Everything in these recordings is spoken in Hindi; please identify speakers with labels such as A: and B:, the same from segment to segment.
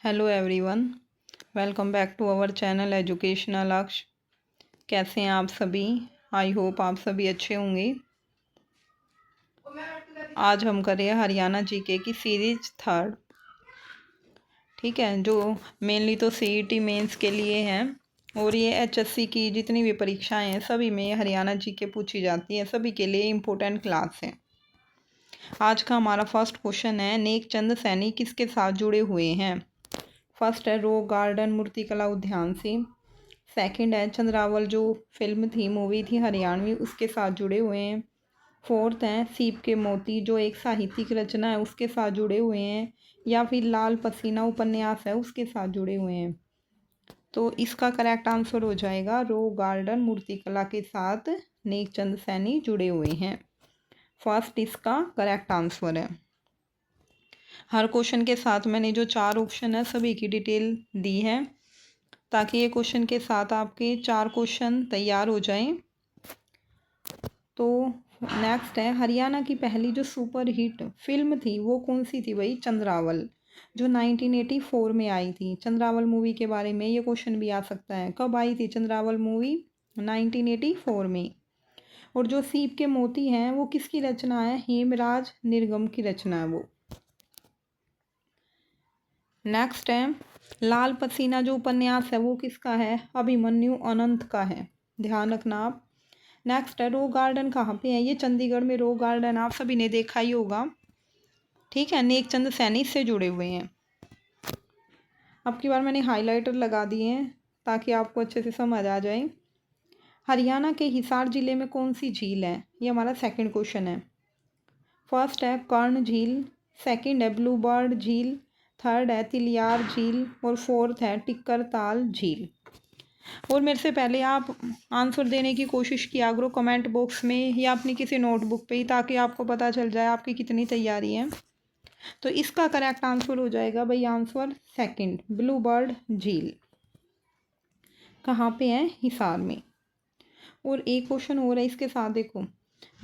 A: Hello everyone, welcome back to our channel educational Aksh. कैसे हैं आप सभी? आई होप आप सभी अच्छे होंगे। आज हम करें हरियाणा जीके की सीरीज 3। ठीक है, जो मेनली तो सीईटी मेंस के लिए हैं और ये एचएससी की जितनी भी परीक्षाएं हैं सभी में हरियाणा जीके पूछी जाती है, सभी के लिए इम्पोर्टेंट क्लास है। आज का हमारा फर्स्ट क्वेश्चन है, नेकचंद सैनी किसके साथ जुड़े हुए हैं? फर्स्ट है रॉक गार्डन मूर्तिकला उद्यान से। सेकंड है चंद्रावल, जो फिल्म थी, मूवी थी हरियाणवी, उसके साथ जुड़े हुए हैं। फोर्थ है सीप के मोती, जो एक साहित्यिक रचना है, उसके साथ जुड़े हुए हैं। या फिर लाल पसीना उपन्यास है, उसके साथ जुड़े हुए हैं। तो इसका करेक्ट आंसर हो जाएगा रॉक गार्डन मूर्तिकला के साथ नेकचंद सैनी जुड़े हुए हैं। फर्स्ट इसका करेक्ट आंसर है। हर क्वेश्चन के साथ मैंने जो 4 ऑप्शन है सभी की डिटेल दी है, ताकि ये क्वेश्चन के साथ आपके 4 क्वेश्चन तैयार हो जाएं। तो नेक्स्ट है, हरियाणा की पहली जो सुपर हिट फिल्म थी वो कौन सी थी भाई? चंद्रावल, जो 1984 में आई थी। चंद्रावल मूवी के बारे में ये क्वेश्चन भी आ सकता है, कब आई थी चंद्रावल मूवी? 1984 में। और जो सीप के मोती हैं वो किसकी रचना है? हेमराज निर्गम की रचना है वो। नेक्स्ट है, लाल पसीना जो उपन्यास है वो किसका है? अभिमन्यु अनंत का है, ध्यान रखना आप। नेक्स्ट है, रॉक गार्डन कहाँ पे है? ये चंडीगढ़ में रॉक गार्डन आप सभी ने देखा ही होगा। ठीक है, नेकचंद सैनी से जुड़े हुए हैं। अब की बार मैंने हाइलाइटर लगा दिए हैं ताकि आपको अच्छे से समझ आ जाए। हरियाणा के हिसार जिले में कौन सी झील है? ये हमारा सेकंड क्वेश्चन है। फर्स्ट है कर्ण झील, सेकंड है ब्लू बर्ड झील, थर्ड है तिलियार झील और फोर्थ है टिक्कर ताल झील। और मेरे से पहले आप आंसर देने की कोशिश किया करो कमेंट बॉक्स में या अपनी किसी नोटबुक पे ही, ताकि आपको पता चल जाए आपकी कितनी तैयारी है। तो इसका करेक्ट आंसर हो जाएगा भाई, आंसर सेकंड, ब्लू बर्ड झील। कहाँ पे है? हिसार में। और एक क्वेश्चन और है इसके साथ, देखो,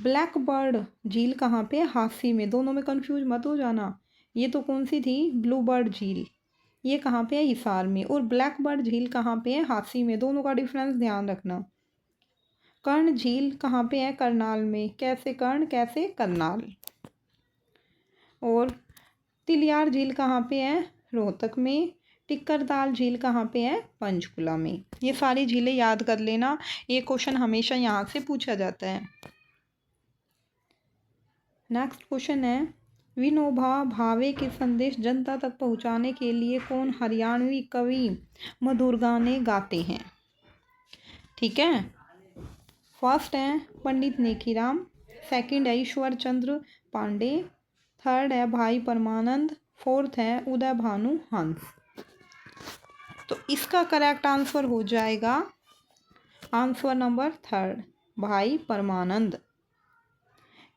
A: ब्लैक बर्ड झील कहाँ पे है? हांसी में। दोनों में कंफ्यूज मत हो जाना। ये तो कौन सी थी? ब्लू बर्ड झील। ये कहाँ पे है? हिसार में। और ब्लैक बर्ड झील कहाँ पे है? हांसी में। दोनों का डिफरेंस ध्यान रखना। कर्ण झील कहाँ पे है? करनाल में। कैसे कर्ण, कैसे करनाल। और तिलियार झील कहाँ पे है? रोहतक में। टिक्करताल झील कहाँ पे है? पंचकुला में। ये सारी झीलें याद कर लेना, ये क्वेश्चन हमेशा यहाँ से पूछा जाता है। नेक्स्ट क्वेश्चन है, विनोबा भावे के संदेश जनता तक पहुँचाने के लिए कौन हरियाणवी कवि मधुर गाने गाते हैं? ठीक है, फर्स्ट है पंडित नेकीराम, सेकंड है ईश्वर चंद्र पांडे, थर्ड है भाई परमानंद, फोर्थ है उदय भानु हंस। तो इसका करेक्ट आंसर हो जाएगा आंसर नंबर थर्ड, भाई परमानंद।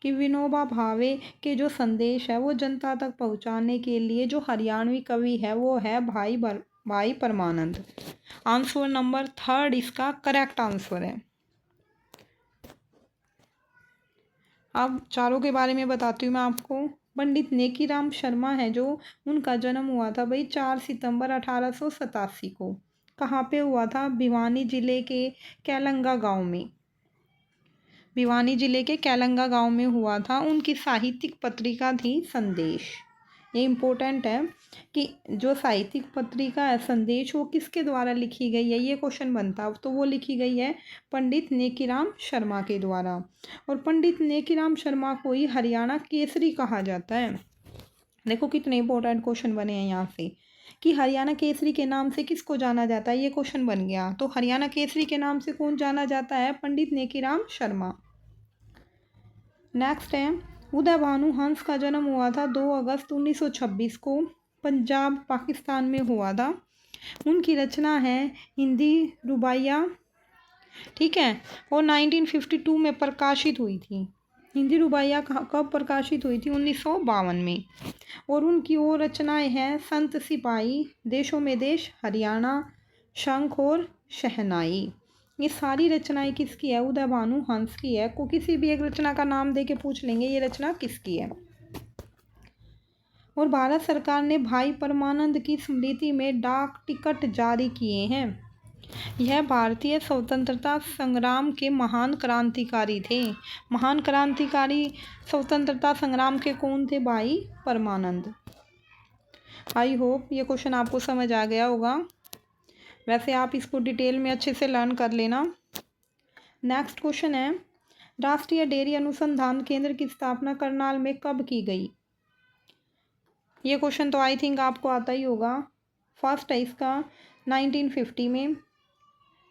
A: कि विनोबा भावे के जो संदेश है वो जनता तक पहुंचाने के लिए जो हरियाणवी कवि है वो है भाई परमानंद। आंसर नंबर थर्ड इसका करेक्ट आंसर है। अब चारों के बारे में बताती हूँ मैं आपको। पंडित नेकीराम शर्मा है जो, उनका जन्म हुआ था भाई 4 सितंबर 1887 को। कहाँ पे हुआ था? भिवानी जिले के कैलंगा गांव में। भिवानी जिले के कैलंगा गांव में हुआ था। उनकी साहित्यिक पत्रिका थी संदेश। ये इम्पोर्टेंट है कि जो साहित्यिक पत्रिका है संदेश वो किसके द्वारा लिखी गई है, ये क्वेश्चन बनता। तो वो लिखी गई है पंडित नेकीराम शर्मा के द्वारा। और पंडित नेकीराम शर्मा को ही हरियाणा केसरी कहा जाता है। देखो कितने इंपॉर्टेंट क्वेश्चन बने हैं यहाँ से, कि हरियाणा केसरी के नाम से किसको जाना जाता है, ये क्वेश्चन बन गया। तो हरियाणा केसरी के नाम से कौन जाना जाता है? पंडित नेकीराम शर्मा। नेक्स्ट है, उदय भानु हंस का जन्म हुआ था 2 अगस्त 1926 को, पंजाब पाकिस्तान में हुआ था। उनकी रचना है हिंदी रुबाइया। ठीक है, और 1952 में प्रकाशित हुई थी। हिंदी रुबाइया कब प्रकाशित हुई थी? 1952 में। और उनकी और रचनाएं हैं संत सिपाही, देशों में देश, हरियाणा, शंख और शहनाई। ये सारी रचनाएं किसकी है? उदय भानु हंस की है। को किसी भी एक रचना का नाम दे के पूछ लेंगे ये रचना किसकी है। और भारत सरकार ने भाई परमानंद की स्मृति में डाक टिकट जारी किए हैं। यह भारतीय स्वतंत्रता संग्राम के महान क्रांतिकारी थे। महान क्रांतिकारी स्वतंत्रता संग्राम के कौन थे? भाई परमानंद। आई होप ये क्वेश्चन आपको समझ आ गया होगा। वैसे आप इसको डिटेल में अच्छे से लर्न कर लेना। नेक्स्ट क्वेश्चन है, राष्ट्रीय डेयरी अनुसंधान केंद्र की स्थापना करनाल में कब की गई? ये क्वेश्चन तो आई थिंक आपको आता ही होगा। फर्स्ट है इसका 1950 में,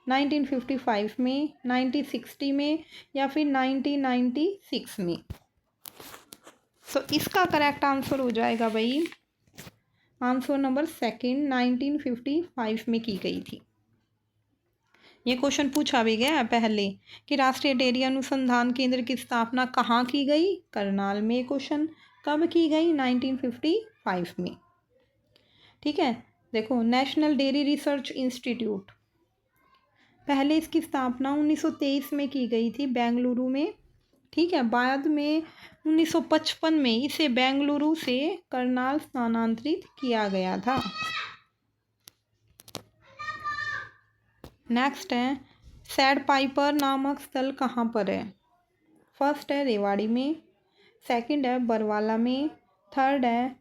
A: 1955 में, 1960 में या फिर 1996 में। तो इसका करेक्ट आंसर हो जाएगा भाई आंसर नंबर सेकंड, 1955 में की गई थी। ये क्वेश्चन पूछा भी गया है पहले कि राष्ट्रीय डेयरी अनुसंधान केंद्र की स्थापना कहाँ की गई? करनाल में। क्वेश्चन कब की गई? 1955 में। ठीक है, देखो नेशनल डेयरी रिसर्च इंस्टीट्यूट, पहले इसकी स्थापना 1923 में की गई थी बेंगलुरु में। ठीक है, बाद में 1955 में इसे बेंगलुरु से करनाल स्थानांतरित किया गया था। नेक्स्ट है, सैड पाइपर नामक स्थल कहाँ पर है? फर्स्ट है रेवाड़ी में, सेकंड है बरवाला में, थर्ड है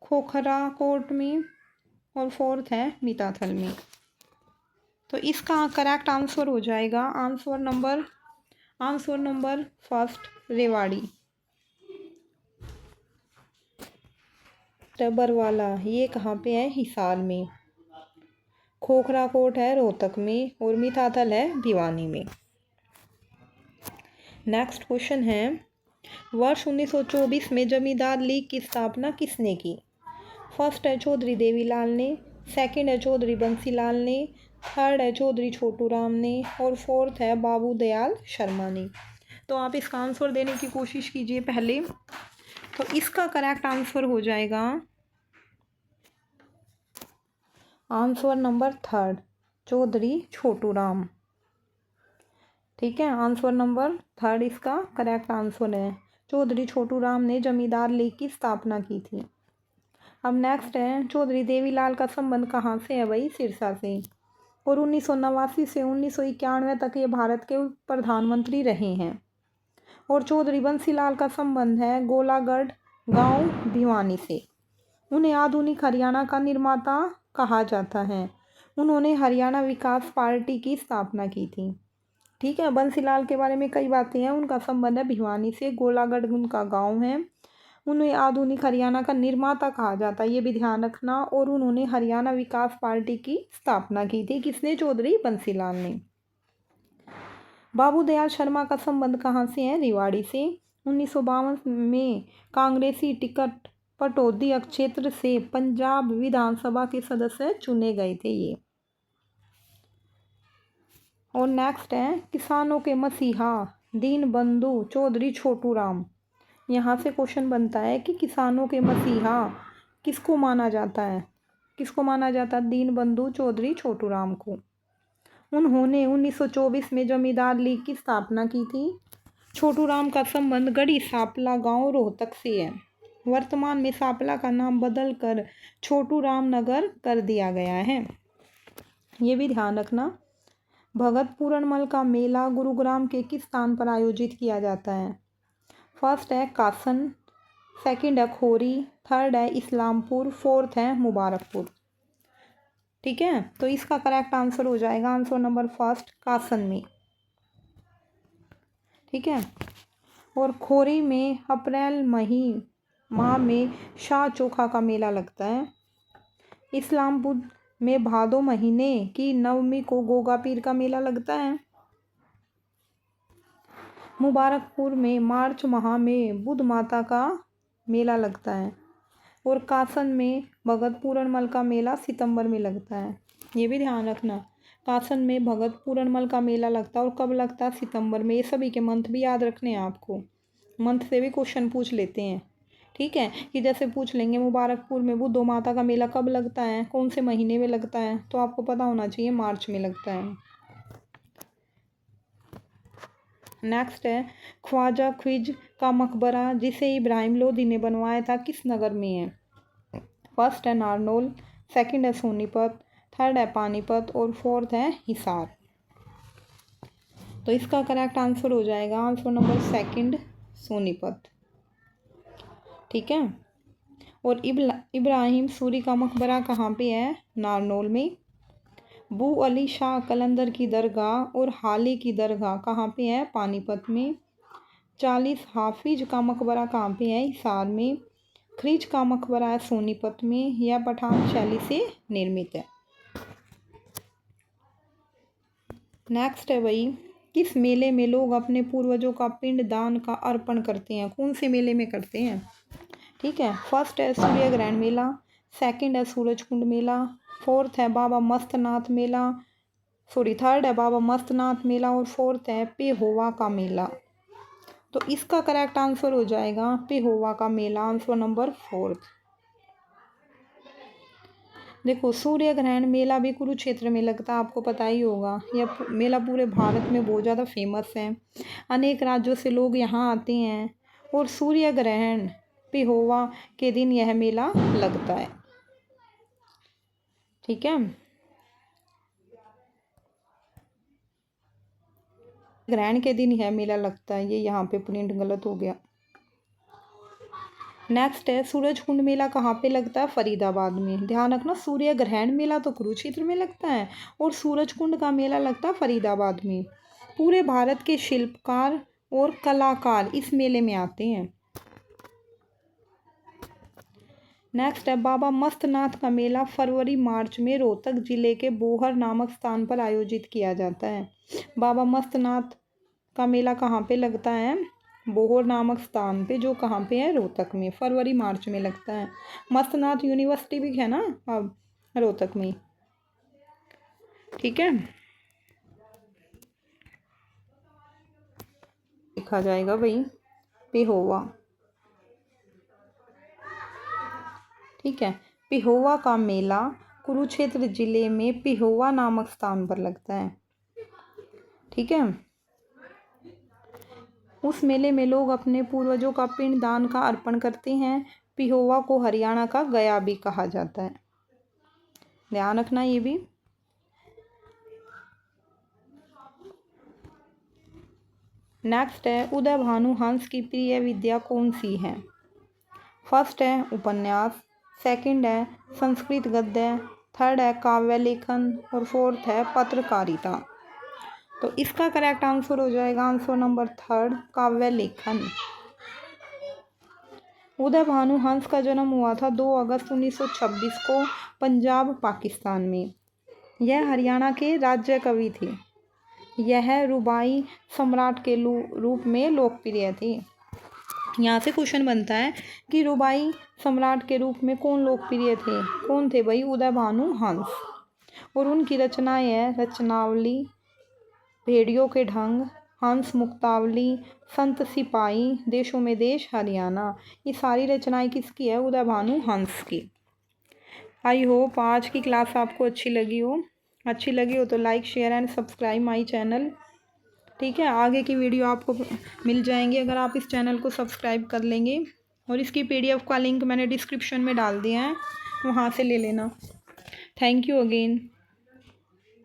A: खोखरा कोट में और फोर्थ है मिताथल में। तो इसका करेक्ट आंसर हो जाएगा answer number first, Rewari. Barwala ये कहाँ पे है? हिसार में। खोखरा कोट है रोहतक में और मिताथल है भिवानी में। नेक्स्ट क्वेश्चन है, वर्ष 1924 में जमींदार लीग की स्थापना किसने की? फर्स्ट है चौधरी देवीलाल ने, सेकंड है चौधरी बंसीलाल ने, थर्ड है चौधरी छोटू राम ने और फोर्थ है बाबू दयाल शर्मा ने। तो आप इसका आंसर देने की कोशिश कीजिए पहले। तो इसका करेक्ट आंसर हो जाएगा answer number third, Chaudhary Chhotu Ram. ठीक है, आंसर नंबर थर्ड इसका करेक्ट आंसर है। चौधरी छोटू राम ने जमींदार लीग की स्थापना की थी। अब नेक्स्ट है, चौधरी देवीलाल का संबंध कहाँ से है भाई? सिरसा से। और 1989 से 1991 तक ये भारत के प्रधानमंत्री रहे हैं। और चौधरी बंसीलाल का संबंध है गोलागढ़ गांव भिवानी से। उन्हें आधुनिक हरियाणा का निर्माता कहा जाता है। उन्होंने हरियाणा विकास पार्टी की स्थापना की थी। ठीक है, बंसीलाल के बारे में कई बातें हैं। उनका संबंध है भिवानी से, गोलागढ़ उनका गांव है। उन्हें आधुनिक हरियाणा का निर्माता कहा जाता है, ये भी ध्यान रखना। और उन्होंने हरियाणा विकास पार्टी की स्थापना की थी। किसने? चौधरी बंसीलाल ने। बाबू दयाल शर्मा का संबंध कहाँ से है? रेवाड़ी से। 1952 में कांग्रेसी टिकट पटौदी क्षेत्र से पंजाब विधानसभा के सदस्य चुने गए थे ये। और नेक्स्ट है, किसानों के मसीहा दीन बंधु चौधरी छोटू राम। यहाँ से क्वेश्चन बनता है कि किसानों के मसीहा किसको माना जाता है? किसको माना जाता है? दीन बंधु चौधरी छोटू राम को। उन्होंने 1924 में जमींदार लीग की स्थापना की थी। छोटू राम का संबंध गढ़ी सापला गांव रोहतक से है। वर्तमान में सापला का नाम बदलकर छोटू राम नगर कर दिया गया है, ये भी ध्यान रखना। भगत पूरणमल का मेला गुरुग्राम के किस स्थान पर आयोजित किया जाता है? फर्स्ट है कासन, सेकंड है खोरी, थर्ड है इस्लामपुर, फोर्थ है मुबारकपुर। ठीक है, तो इसका करेक्ट आंसर हो जाएगा आंसर नंबर फर्स्ट, कासन में। ठीक है, और खोरी में अप्रैल माह में शाह चोखा का मेला लगता है। इस्लामपुर में भादो महीने की नवमी को गोगा पीर का मेला लगता है। मुबारकपुर में मार्च माह में बुध माता का मेला लगता है। और कासन में भगत पूरणमल का मेला सितंबर में लगता है, ये भी ध्यान रखना। कासन में भगत पूरणमल का मेला लगता है और कब लगता है? सितंबर में। ये सभी के मंथ भी याद रखने हैं आपको, मंथ से भी क्वेश्चन पूछ लेते हैं। ठीक है, कि जैसे पूछ लेंगे मुबारकपुर में बुद्धो माता का मेला कब लगता है, कौन से महीने में लगता है, तो आपको पता होना चाहिए मार्च में लगता है। नेक्स्ट है ख्वाजा ख्विज का मकबरा जिसे इब्राहिम लोदी ने बनवाया था किस नगर में है? फर्स्ट है नारनौल, सेकंड है सोनीपत, थर्ड है पानीपत और फोर्थ है हिसार। तो इसका करेक्ट आंसर हो जाएगा आंसर नंबर सेकंड सोनीपत। ठीक है। और इब्राहिम सूरी का मकबरा कहाँ पे है? नारनौल में। बू अली शाह कलंदर की दरगाह और हाली की दरगाह कहाँ पे है? पानीपत में। 40 हाफिज का मकबरा कहाँ पे है? हिसार में। खरीज का मकबरा है सोनीपत में। यह पठान शैली से निर्मित है। नेक्स्ट है भाई, किस मेले में लोग अपने पूर्वजों का पिंड दान का अर्पण करते हैं? कौन से मेले में करते हैं? ठीक है। फर्स्ट है सूर्य ग्रहण मेला, सेकंड है सूरज कुंड मेला, फोर्थ है बाबा मस्तनाथ मेला, थर्ड है बाबा मस्तनाथ मेला और फोर्थ है पेहोवा का मेला। तो इसका करेक्ट आंसर हो जाएगा पेहोवा का मेला, आंसर नंबर फोर्थ। देखो सूर्य ग्रहण मेला भी कुरुक्षेत्र में लगता है, आपको पता ही होगा। यह मेला पूरे भारत में बहुत ज़्यादा फेमस है। अनेक राज्यों से लोग यहाँ आते हैं और सूर्य ग्रहण पेहोवा के दिन यह मेला लगता है। ठीक है। ग्रहण के दिन यह मेला लगता है, ये यहाँ पे प्रिंट गलत हो गया। नेक्स्ट है सूरज कुंड मेला कहाँ पे लगता है? फरीदाबाद में। ध्यान रखना सूर्य ग्रहण मेला तो कुरुक्षेत्र में लगता है और सूरज कुंड का मेला लगता है फरीदाबाद में। पूरे भारत के शिल्पकार और कलाकार इस मेले में आते हैं। नेक्स्ट है बाबा मस्तनाथ का मेला फरवरी मार्च में रोहतक जिले के बोहर नामक स्थान पर आयोजित किया जाता है। बाबा मस्तनाथ का मेला कहाँ पे लगता है? बोहर नामक स्थान पे, जो कहाँ पे है? रोहतक में। फरवरी मार्च में लगता है। मस्तनाथ यूनिवर्सिटी भी है ना अब रोहतक में। ठीक है। लिखा जाएगा भाई पेहोवा। ठीक है। पेहोवा का मेला कुरुक्षेत्र जिले में पेहोवा नामक स्थान पर लगता है। ठीक है। उस मेले में लोग अपने पूर्वजों का पिंड दान का अर्पण करते हैं। पेहोवा को हरियाणा का गया भी कहा जाता है, ध्यान रखना ये भी। नेक्स्ट है उदय भानु हंस की प्रिय विद्या कौन सी है? फर्स्ट है उपन्यास, सेकंड है संस्कृत गद्य, थर्ड है काव्य लेखन और फोर्थ है पत्रकारिता। तो इसका करेक्ट आंसर हो जाएगा आंसर नंबर थर्ड काव्य लेखन। उदय भानु हंस का जन्म हुआ था 2 अगस्त 1926 को पंजाब पाकिस्तान में। यह हरियाणा के राज्य कवि थे। यह रुबाई सम्राट के रूप में लोकप्रिय थे। यहाँ से क्वेश्चन बनता है कि रुबाई सम्राट के रूप में कौन लोकप्रिय थे? कौन थे भाई? उदय भानु हंस। और उनकी रचनाएं हैं रचनावली, भेड़ियों के ढंग, हंस मुक्तावली, संत सिपाही, देशों में देश, हरियाणा। ये सारी रचनाएं किसकी है? उदय भानु हंस की। आई होप आज की क्लास आपको अच्छी लगी हो तो like share and subscribe my channel. ठीक है। आगे की वीडियो आपको मिल जाएंगी अगर आप इस चैनल को सब्सक्राइब कर लेंगे। और इसकी PDF का लिंक मैंने डिस्क्रिप्शन में डाल दिया है, वहाँ से ले लेना। Thank you again.